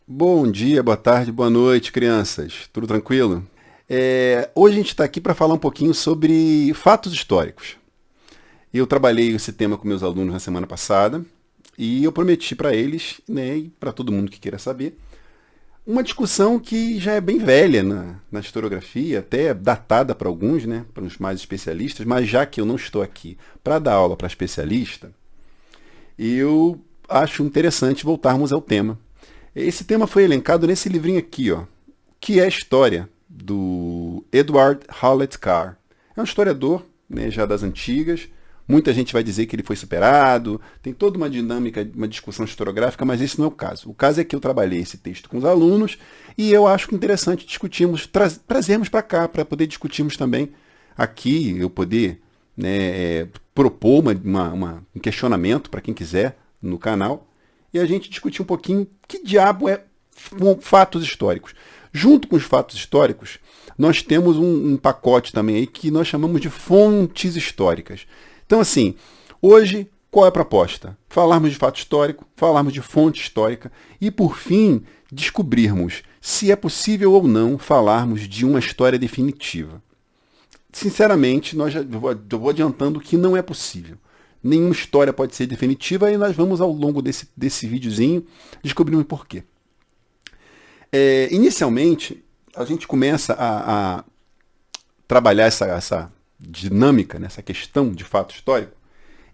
Bom dia, boa tarde, boa noite, crianças. Tudo tranquilo? Hoje a gente está aqui para falar um pouquinho sobre fatos históricos. Eu trabalhei esse tema com meus alunos na semana passada e eu prometi para eles, né, e para todo mundo que queira saber, uma discussão que já é bem velha na historiografia, até datada para alguns, né, para os mais especialistas, mas já que eu não estou aqui para dar aula para especialista, eu acho interessante voltarmos ao tema. Esse tema foi elencado nesse livrinho aqui, ó, que é a história do Edward Howlett Carr. É um historiador, né, já das antigas. Muita gente vai dizer que ele foi superado, tem toda uma dinâmica, uma discussão historiográfica, mas esse não é o caso. O caso é que eu trabalhei esse texto com os alunos e eu acho interessante discutirmos, trazermos para cá, para poder discutirmos também aqui, eu poder, né, propor um questionamento para quem quiser no canal e a gente discutir um pouquinho que diabo é fatos históricos. Junto com os fatos históricos, nós temos um pacote também aí que nós chamamos de fontes históricas. Então, assim, hoje, qual é a proposta? Falarmos de fato histórico, falarmos de fonte histórica e, por fim, descobrirmos se é possível ou não falarmos de uma história definitiva. Sinceramente, eu vou adiantando que não é possível. Nenhuma história pode ser definitiva e nós vamos, ao longo desse videozinho, descobrir o porquê. Inicialmente, a gente começa a trabalhar essa dinâmica, né, essa questão de fato histórico,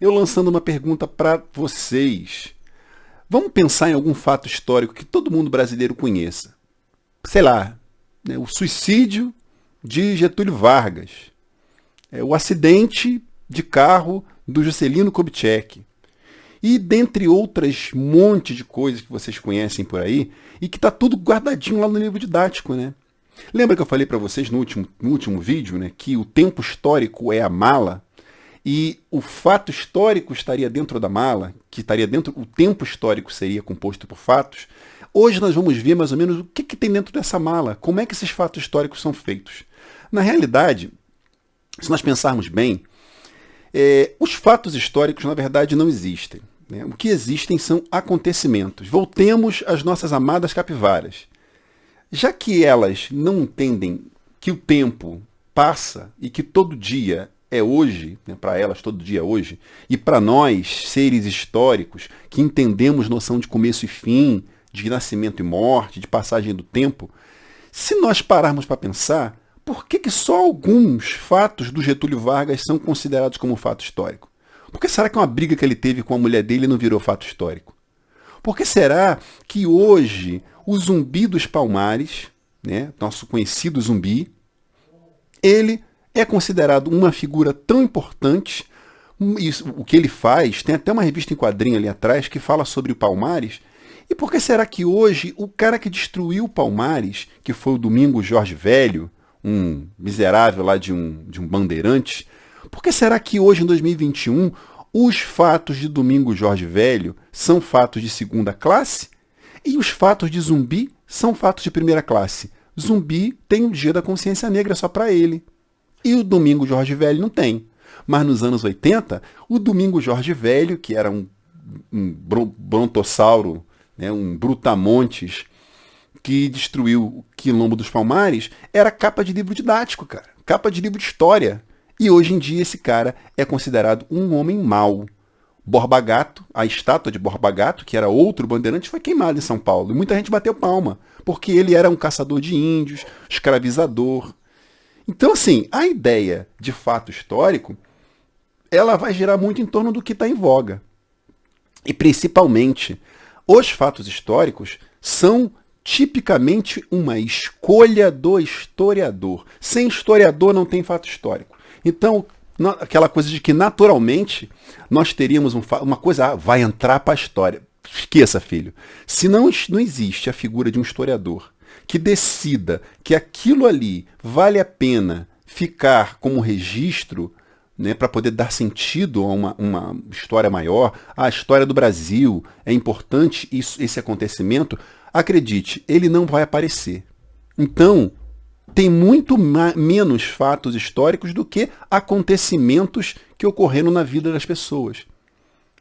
eu lançando uma pergunta para vocês. Vamos pensar em algum fato histórico que todo mundo brasileiro conheça. Sei lá, né, o suicídio de Getúlio Vargas, o acidente de carro do Juscelino Kubitschek. E dentre outras monte de coisas que vocês conhecem por aí, e que está tudo guardadinho lá no livro didático, né? Lembra que eu falei para vocês no último vídeo, né, que o tempo histórico é a mala, e o fato histórico estaria dentro da mala, que estaria dentro, o tempo histórico seria composto por fatos. Hoje nós vamos ver mais ou menos o que tem dentro dessa mala, como é que esses fatos históricos são feitos. Na realidade, se nós pensarmos bem, os fatos históricos, na verdade, não existem. Né? O que existem são acontecimentos. Voltemos às nossas amadas capivaras. Já que elas não entendem que o tempo passa e que todo dia é hoje, né? Para elas todo dia é hoje, e para nós, seres históricos, que entendemos noção de começo e fim, de nascimento e morte, de passagem do tempo, se nós pararmos para pensar, por que só alguns fatos do Getúlio Vargas são considerados como fato histórico? Por que será que uma briga que ele teve com a mulher dele não virou fato histórico? Por que será que hoje o Zumbi dos Palmares, né, nosso conhecido Zumbi, ele é considerado uma figura tão importante, o que ele faz, tem até uma revista em quadrinho ali atrás que fala sobre o Palmares, e por que será que hoje o cara que destruiu o Palmares, que foi o Domingos Jorge Velho, um miserável lá de um bandeirante, por que será que hoje, em 2021, os fatos de Domingos Jorge Velho são fatos de segunda classe e os fatos de Zumbi são fatos de primeira classe? Zumbi tem o Dia da Consciência Negra só para ele. E o Domingos Jorge Velho não tem. Mas nos anos 80, o Domingos Jorge Velho, que era um brontossauro, né, um brutamontes, que destruiu o Quilombo dos Palmares, era capa de livro didático, cara. Capa de livro de história. E hoje em dia esse cara é considerado um homem mau. Borba Gato, a estátua de Borba Gato, que era outro bandeirante, foi queimada em São Paulo. E muita gente bateu palma, porque ele era um caçador de índios, escravizador. Então, assim, a ideia de fato histórico, ela vai girar muito em torno do que está em voga. E, principalmente, os fatos históricos são tipicamente uma escolha do historiador. Sem historiador não tem fato histórico. Então, aquela coisa de que naturalmente nós teríamos uma coisa, vai entrar para a história. Esqueça, filho. Se não existe a figura de um historiador que decida que aquilo ali vale a pena ficar como registro, né, para poder dar sentido a uma história maior, a história do Brasil, é importante esse acontecimento, acredite, ele não vai aparecer. Então, tem muito menos fatos históricos do que acontecimentos que ocorreram na vida das pessoas.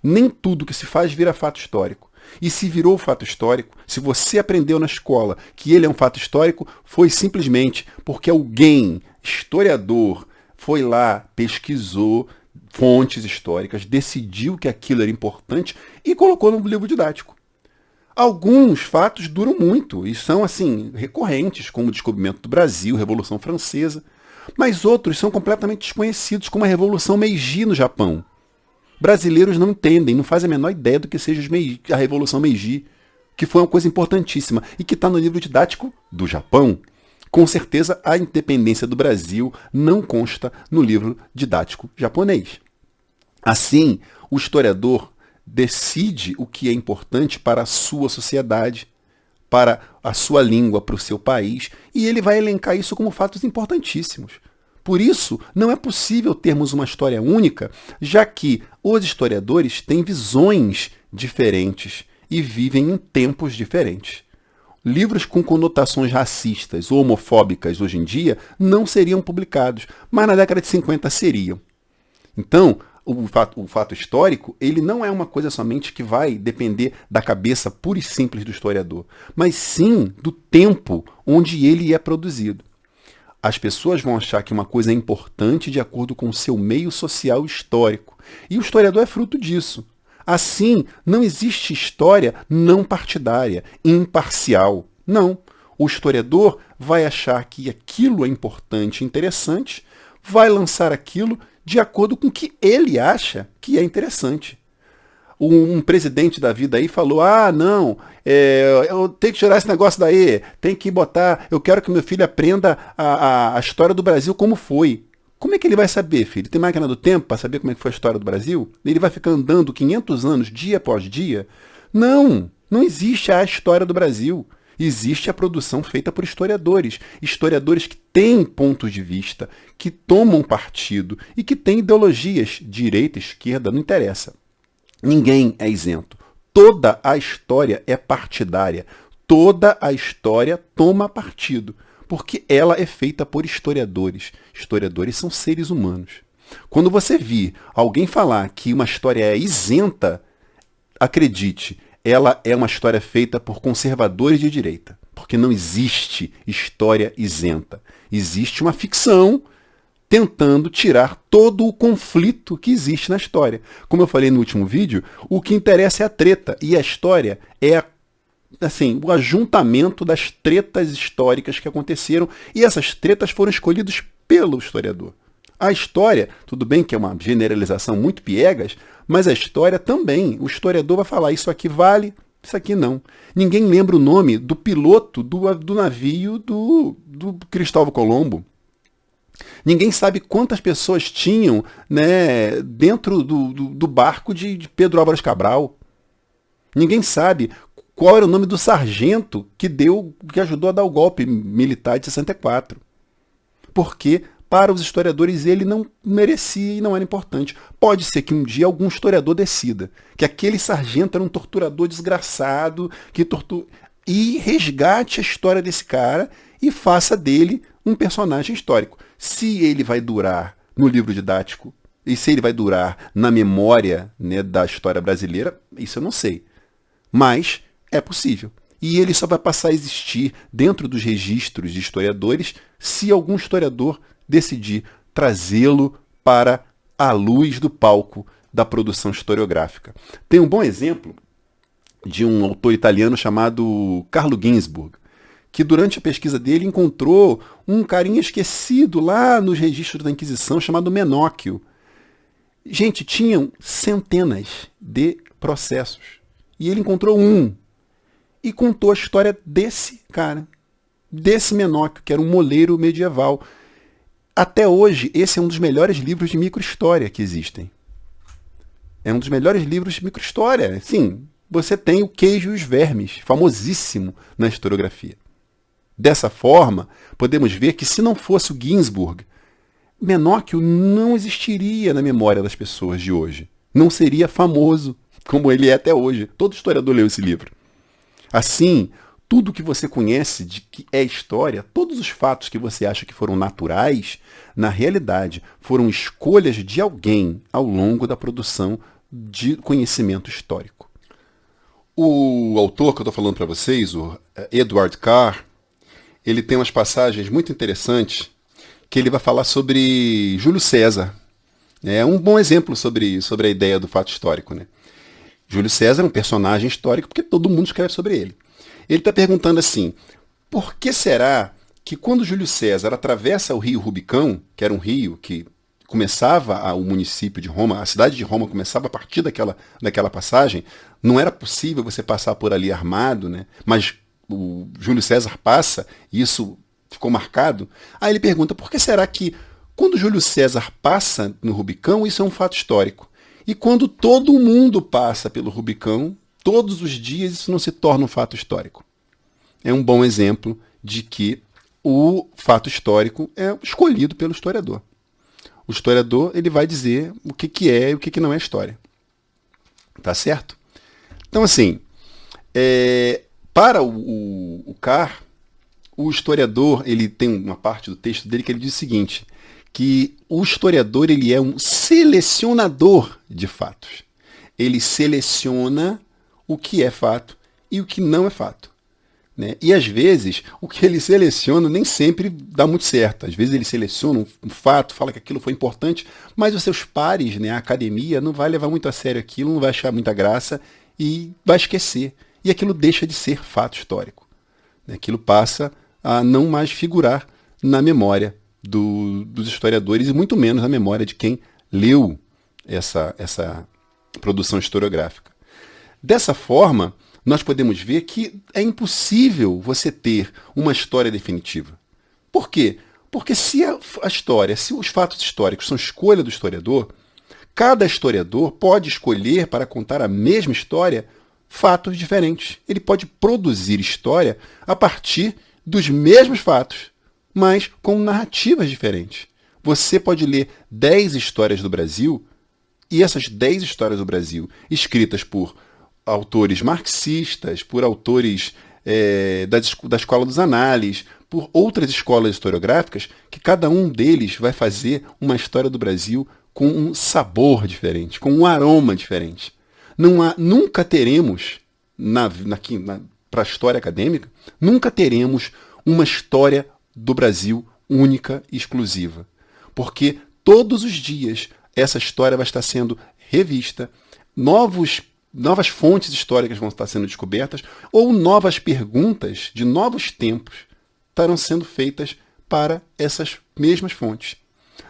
Nem tudo que se faz vira fato histórico. E se virou fato histórico, se você aprendeu na escola que ele é um fato histórico, foi simplesmente porque alguém, historiador, foi lá, pesquisou fontes históricas, decidiu que aquilo era importante e colocou no livro didático. Alguns fatos duram muito e são, assim, recorrentes, como o descobrimento do Brasil, Revolução Francesa, mas outros são completamente desconhecidos, como a Revolução Meiji no Japão. Brasileiros não entendem, não fazem a menor ideia do que seja a Revolução Meiji, que foi uma coisa importantíssima e que está no livro didático do Japão. Com certeza, a independência do Brasil não consta no livro didático japonês. Assim, o historiador decide o que é importante para a sua sociedade, para a sua língua, para o seu país, e ele vai elencar isso como fatos importantíssimos. Por isso, não é possível termos uma história única, já que os historiadores têm visões diferentes e vivem em tempos diferentes. Livros com conotações racistas ou homofóbicas hoje em dia não seriam publicados, mas na década de 50 seriam. Então, o fato histórico, ele não é uma coisa somente que vai depender da cabeça pura e simples do historiador, mas sim do tempo onde ele é produzido. As pessoas vão achar que uma coisa é importante de acordo com o seu meio social histórico. E o historiador é fruto disso. Assim, não existe história não partidária, imparcial. Não. O historiador vai achar que aquilo é importante e interessante, vai lançar aquilo de acordo com o que ele acha que é interessante. Um presidente da vida aí falou, não, eu tenho que tirar esse negócio daí, tem que botar, eu quero que meu filho aprenda a história do Brasil como foi. Como é que ele vai saber, filho? Tem máquina do tempo para saber como é que foi a história do Brasil? Ele vai ficar andando 500 anos, dia após dia? Não, não existe a história do Brasil. Existe a produção feita por historiadores. Historiadores que têm pontos de vista, que tomam partido e que têm ideologias, direita, esquerda, não interessa. Ninguém é isento. Toda a história é partidária. Toda a história toma partido, porque ela é feita por historiadores. Historiadores são seres humanos. Quando você vir alguém falar que uma história é isenta, acredite, ela é uma história feita por conservadores de direita, porque não existe história isenta. Existe uma ficção tentando tirar todo o conflito que existe na história. Como eu falei no último vídeo, o que interessa é a treta, e a história é o ajuntamento das tretas históricas que aconteceram, e essas tretas foram escolhidas pelo historiador. A história, tudo bem que é uma generalização muito piegas, mas a história também, o historiador vai falar, isso aqui vale, isso aqui não. Ninguém lembra o nome do piloto do navio do Cristóvão Colombo. Ninguém sabe quantas pessoas tinham, né, dentro do barco de Pedro Álvares Cabral. Ninguém sabe qual era o nome do sargento que ajudou a dar o golpe militar de 64. Porque, para os historiadores, ele não merecia e não era importante. Pode ser que um dia algum historiador decida que aquele sargento era um torturador desgraçado, e resgate a história desse cara e faça dele um personagem histórico. Se ele vai durar no livro didático e se ele vai durar na memória, né, da história brasileira, isso eu não sei. Mas é possível. E ele só vai passar a existir dentro dos registros de historiadores se algum historiador decidir trazê-lo para a luz do palco da produção historiográfica. Tem um bom exemplo de um autor italiano chamado Carlo Ginzburg, que durante a pesquisa dele encontrou um carinha esquecido lá nos registros da Inquisição chamado Menóquio. Gente, tinham centenas de processos. E ele encontrou um. E contou a história desse cara, desse Menóquio, que era um moleiro medieval. Até hoje, esse é um dos melhores livros de microhistória que existem. É um dos melhores livros de microhistória. Sim, você tem o Queijo e os Vermes, famosíssimo na historiografia. Dessa forma, podemos ver que se não fosse o Ginzburg, Menóquio não existiria na memória das pessoas de hoje. Não seria famoso como ele é até hoje. Todo historiador leu esse livro. Assim, tudo que você conhece de que é história, todos os fatos que você acha que foram naturais, na realidade, foram escolhas de alguém ao longo da produção de conhecimento histórico. O autor que eu estou falando para vocês, o Edward Carr, ele tem umas passagens muito interessantes que ele vai falar sobre Júlio César. É um bom exemplo sobre a ideia do fato histórico, né? Júlio César é um personagem histórico porque todo mundo escreve sobre ele. Ele está perguntando assim, por que será que quando Júlio César atravessa o rio Rubicão, que era um rio que começava o município de Roma, a cidade de Roma começava a partir daquela passagem, não era possível você passar por ali armado, né? Mas o Júlio César passa, e isso ficou marcado. Aí ele pergunta, por que será que quando Júlio César passa no Rubicão, isso é um fato histórico? E quando todo mundo passa pelo Rubicão, todos os dias, isso não se torna um fato histórico? É um bom exemplo de que o fato histórico é escolhido pelo historiador. O historiador ele vai dizer o que é e o que não é história. Tá certo? Então, assim, para o Carr, o historiador ele tem uma parte do texto dele que ele diz o seguinte, que o historiador ele é um selecionador de fatos. Ele seleciona o que é fato e o que não é fato. Né? E às vezes o que ele seleciona nem sempre dá muito certo. Às vezes ele seleciona um fato, fala que aquilo foi importante, mas os seus pares, né, a academia, não vai levar muito a sério aquilo, não vai achar muita graça e vai esquecer. E aquilo deixa de ser fato histórico. Aquilo passa a não mais figurar na memória dos historiadores e muito menos na memória de quem leu essa produção historiográfica. Dessa forma, nós podemos ver que é impossível você ter uma história definitiva. Por quê? Porque se a história, se os fatos históricos são escolha do historiador, cada historiador pode escolher para contar a mesma história fatos diferentes. Ele pode produzir história a partir dos mesmos fatos, mas com narrativas diferentes. Você pode ler 10 histórias do Brasil e essas 10 histórias do Brasil, escritas por autores marxistas, por autores da escola dos análises, por outras escolas historiográficas, que cada um deles vai fazer uma história do Brasil com um sabor diferente, com um aroma diferente. Nunca teremos, para a história acadêmica, nunca teremos uma história do Brasil única e exclusiva. Porque todos os dias essa história vai estar sendo revista, novas fontes históricas vão estar sendo descobertas, ou novas perguntas de novos tempos estarão sendo feitas para essas mesmas fontes.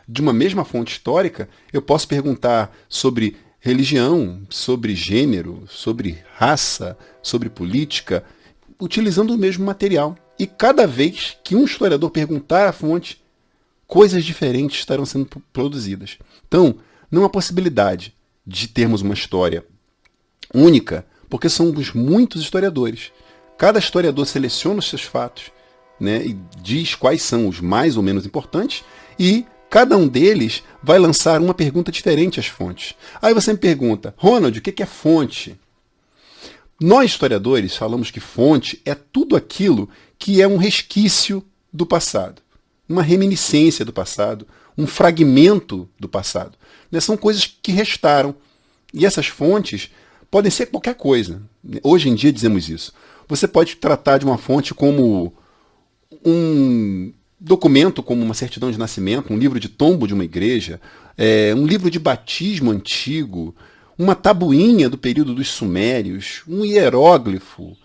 De uma mesma fonte histórica, eu posso perguntar sobre religião, sobre gênero, sobre raça, sobre política, utilizando o mesmo material. E cada vez que um historiador perguntar à fonte, coisas diferentes estarão sendo produzidas. Então, não há possibilidade de termos uma história única, porque somos muitos historiadores. Cada historiador seleciona os seus fatos, né, e diz quais são os mais ou menos importantes, e cada um deles vai lançar uma pergunta diferente às fontes. Aí você me pergunta, Ronald, o que é fonte? Nós, historiadores, falamos que fonte é tudo aquilo que é um resquício do passado, uma reminiscência do passado, um fragmento do passado. São coisas que restaram. E essas fontes podem ser qualquer coisa. Hoje em dia dizemos isso. Você pode tratar de uma fonte como um documento, como uma certidão de nascimento, um livro de tombo de uma igreja, um livro de batismo antigo, uma tabuinha do período dos sumérios, um hieróglifo,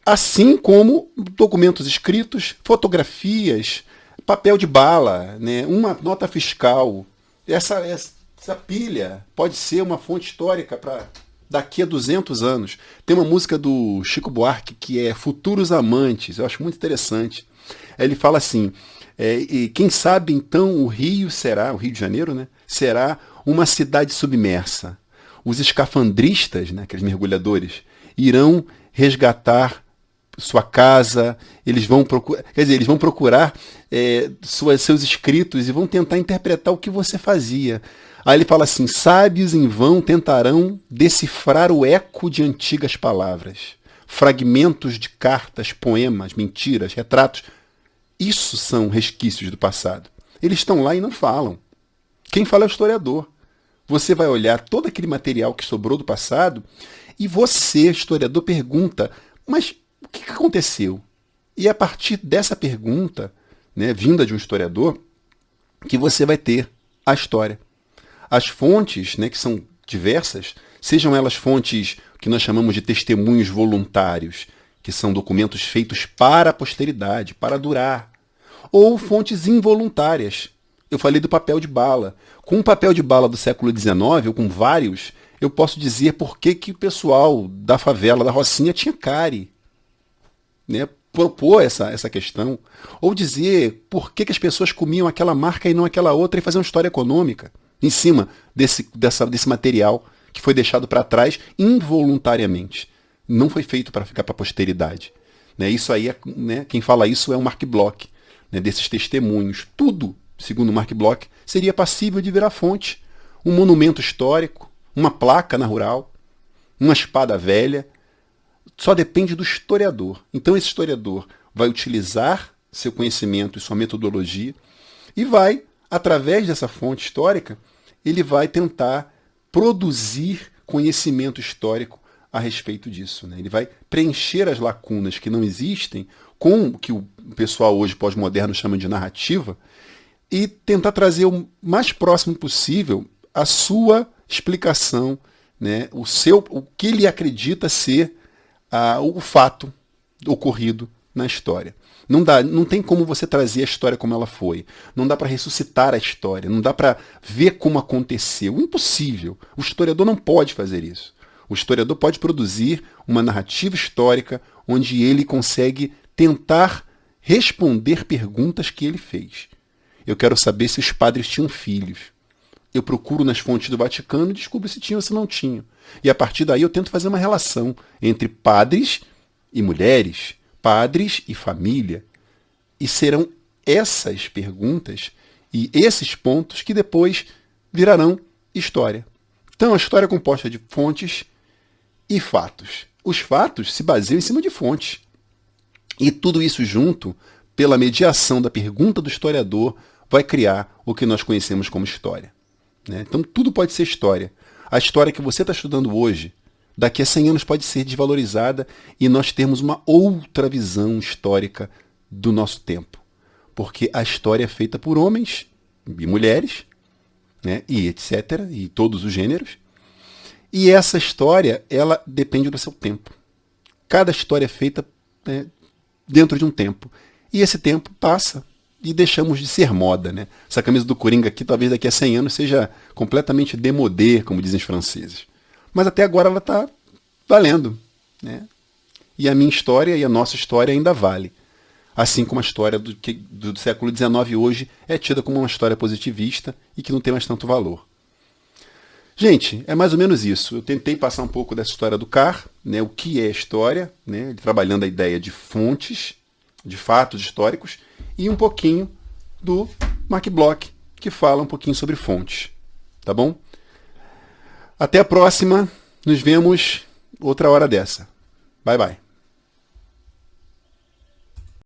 assim como documentos escritos, fotografias, papel de bala, né, uma nota fiscal. Essa pilha pode ser uma fonte histórica para daqui a 200 anos. Tem uma música do Chico Buarque que é Futuros Amantes, eu acho muito interessante. Ele fala assim, e quem sabe então o Rio de Janeiro, né, será uma cidade submersa. Os escafandristas, né, aqueles mergulhadores, irão resgatar sua casa, eles vão procurar seus escritos e vão tentar interpretar o que você fazia. Aí ele fala assim, sábios em vão tentarão decifrar o eco de antigas palavras, fragmentos de cartas, poemas, mentiras, retratos. Isso são resquícios do passado. Eles estão lá e não falam. Quem fala é o historiador. Você vai olhar todo aquele material que sobrou do passado e você, historiador, pergunta, mas o que aconteceu? E é a partir dessa pergunta, né, vinda de um historiador, que você vai ter a história. As fontes, né, que são diversas, sejam elas fontes que nós chamamos de testemunhos voluntários, que são documentos feitos para a posteridade, para durar, ou fontes involuntárias. Eu falei do papel de bala. Com o papel de bala do século XIX, ou com vários, eu posso dizer por que o pessoal da favela, da Rocinha, tinha cárie. Né? Propor essa questão. Ou dizer por que as pessoas comiam aquela marca e não aquela outra e fazer uma história econômica em cima desse material que foi deixado para trás involuntariamente. Não foi feito para ficar para a posteridade. Né? Isso aí, né, quem fala isso é o Mark Bloch, né, desses testemunhos. Tudo, segundo Mark Bloch, seria passível de virar fonte. Um monumento histórico, uma placa na rural, uma espada velha. Só depende do historiador. Então esse historiador vai utilizar seu conhecimento e sua metodologia e vai, através dessa fonte histórica, ele vai tentar produzir conhecimento histórico a respeito disso. Né? Ele vai preencher as lacunas que não existem com o que o pessoal hoje pós-moderno chama de narrativa e tentar trazer o mais próximo possível a sua explicação, né? O que ele acredita ser o fato ocorrido na história. Não tem como você trazer a história como ela foi. Não dá para ressuscitar a história. Não dá para ver como aconteceu. Impossível. O historiador não pode fazer isso. O historiador pode produzir uma narrativa histórica onde ele consegue tentar responder perguntas que ele fez. Eu quero saber se os padres tinham filhos. Eu procuro nas fontes do Vaticano e descubro se tinham ou se não tinham. E a partir daí eu tento fazer uma relação entre padres e mulheres, padres e família. E serão essas perguntas e esses pontos que depois virarão história. Então a história é composta de fontes e fatos. Os fatos se baseiam em cima de fontes. E tudo isso junto, pela mediação da pergunta do historiador, vai criar o que nós conhecemos como história. Né? Então tudo pode ser história. A história que você está estudando hoje, daqui a 100 anos pode ser desvalorizada e nós termos uma outra visão histórica do nosso tempo. Porque a história é feita por homens e mulheres, né? E etc., e todos os gêneros. E essa história, ela depende do seu tempo. Cada história é feita, né, dentro de um tempo. E esse tempo passa e deixamos de ser moda. Né? Essa camisa do Coringa aqui, talvez daqui a 100 anos, seja completamente démodé, como dizem os franceses. Mas até agora ela está valendo. Né? E a minha história e a nossa história ainda vale. Assim como a história do século XIX hoje é tida como uma história positivista e que não tem mais tanto valor. Gente, é mais ou menos isso. Eu tentei passar um pouco dessa história do Carr, né, o que é história, né, trabalhando a ideia de fontes, de fatos históricos, e um pouquinho do Mark Bloch, que fala um pouquinho sobre fontes. Tá bom? Até a próxima. Nos vemos outra hora dessa. Bye, bye.